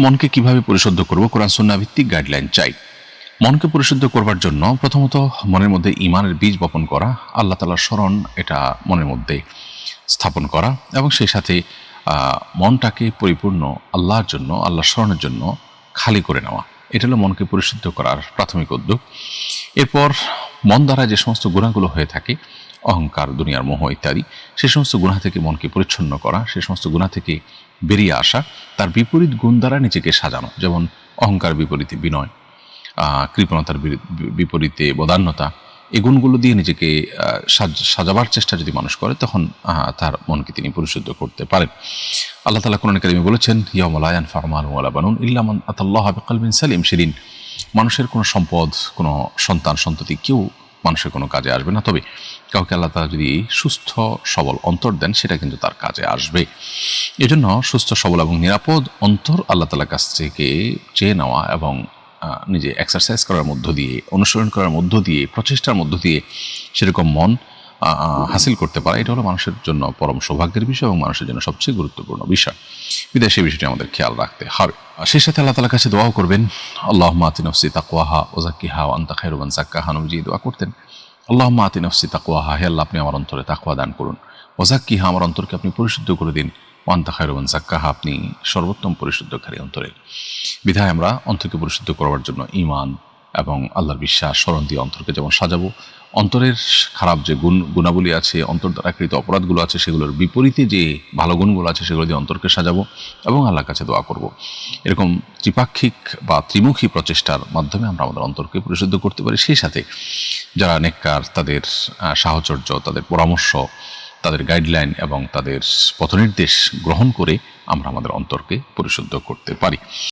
মনকে কিভাবে পরিশুদ্ধ করব, কোরআন সুন্নাহ ভিত্তিক গাইডলাইন চাই। মনকে পরিশুদ্ধ করবার জন্য প্রথমত মনের মধ্যে ঈমানের বীজ বপন করা, আল্লাহ তাআলার স্মরণ এটা মনের মধ্যে স্থাপন করা, এবং সেই সাথে মনটাকে পরিপূর্ণ আল্লাহর জন্য, আল্লাহর স্মরণের জন্য খালি করে নেওয়া। এটা হলো মনকে পরিশুদ্ধ করার প্রাথমিক উদ্যোগ। এরপর মন দ্বারা যে সমস্ত গুনাহগুলো হয়ে থাকে, অহংকার, দুনিয়ার মোহ ইত্যাদি, সে সমস্ত গুনাহ থেকে মনকে পরিচ্ছন্ন করা, সে সমস্ত গুনাহ থেকে বেরিয়ে আসা, তার বিপরীত গুণ দ্বারা নিজেকে সাজানো। যেমন অহংকার বিপরীতে বিনয়, কৃপণতার বিপরীতে বদান্যতা, এই গুণগুলো দিয়ে নিজেকে সাজাবার চেষ্টা যদি মানুষ করে, তখন তার মনকে তিনি পরিশুদ্ধ করতে পারেন। আল্লাহ তাআলা কোরআন কারীমে বলেছেন, ইয়াউমা লা ইয়ানফাউ মালুন ওয়ালা বানুন ইল্লা মান আতাল্লাহা বিকলবিন সালিম। সেদিন মানুষের কোনো সম্পদ, কোনো সন্তান সন্ততি কেউ মানুষের কোনো কাজে আসবে না, তবে কাউকে আল্লাহ তাআলা যদি সুস্থ সবল অন্তর দেন, সেটা কিন্তু তার কাজে আসবে। এজন্য সুস্থ সবল এবং নিরাপদ অন্তর আল্লাহ তাআলার কাছ থেকে চেয়ে নেওয়া এবং নিজে এক্সারসাইজ করার মধ্য দিয়ে, অনুসরণ করার মধ্য দিয়ে, প্রচেষ্টার মধ্য দিয়ে সেরকম মন হাসিল করতে পারা, এটা হলো মানুষের জন্য পরম সৌভাগ্যের বিষয় এবং মানুষের জন্য সবচেয়ে গুরুত্বপূর্ণ বিষয়। বিদেশে বিষয়টি আমাদের খেয়াল রাখতে হবে। সেই সাথে আল্লাহ তাআলার কাছে দোয়াও করবেন, আল্লাহুম্মা আতি নাফসি তাকওয়াহা ওয়া যাক্কিহা ওয়া আনতা খায়রু মান যাক্কাহা। নবীজি দোয়া করতেন, আল্লাহুম্মা আতি নাফসি তাকওয়াহা, হে আল্লাহ আপনি আমার অন্তরে তাকওয়া দান করুন, ওয়া যাক্কিহা, আমার অন্তরকে আপনি পরিশুদ্ধ করে দিন, ওয়া আনতা খায়রু মান যাক্কাহা, আপনি সর্বোত্তম পরিশুদ্ধকারী অন্তরের। বিধায় আমরা অন্তরকে পরিশুদ্ধ করবার জন্য ঈমান এবং আল্লাহর বিশ্বাস, স্মরণ দিয়ে অন্তরকে যেমন সাজাবো, অন্তরের খারাপ যে গুণাবলী আছে, অন্তর দ্বারা কৃত অপরাধগুলো আছে, সেগুলোর বিপরীতে যে ভালো গুণগুলো আছে, সেগুলো দিয়ে অন্তরকে সাজাবো এবং আল্লাহর কাছে দোয়া করব। এরকম ত্রিপাক্ষিক বা ত্রিমুখী প্রচেষ্টার মাধ্যমে আমরা আমাদের অন্তরকে পরিশুদ্ধ করতে পারি। সেই সাথে যারা নেককার, তাদের সাহচর্য, তাদের পরামর্শ, তাদের গাইডলাইন এবং তাদের পথনির্দেশ গ্রহণ করে আমরা আমাদের অন্তরকে পরিশুদ্ধ করতে পারি।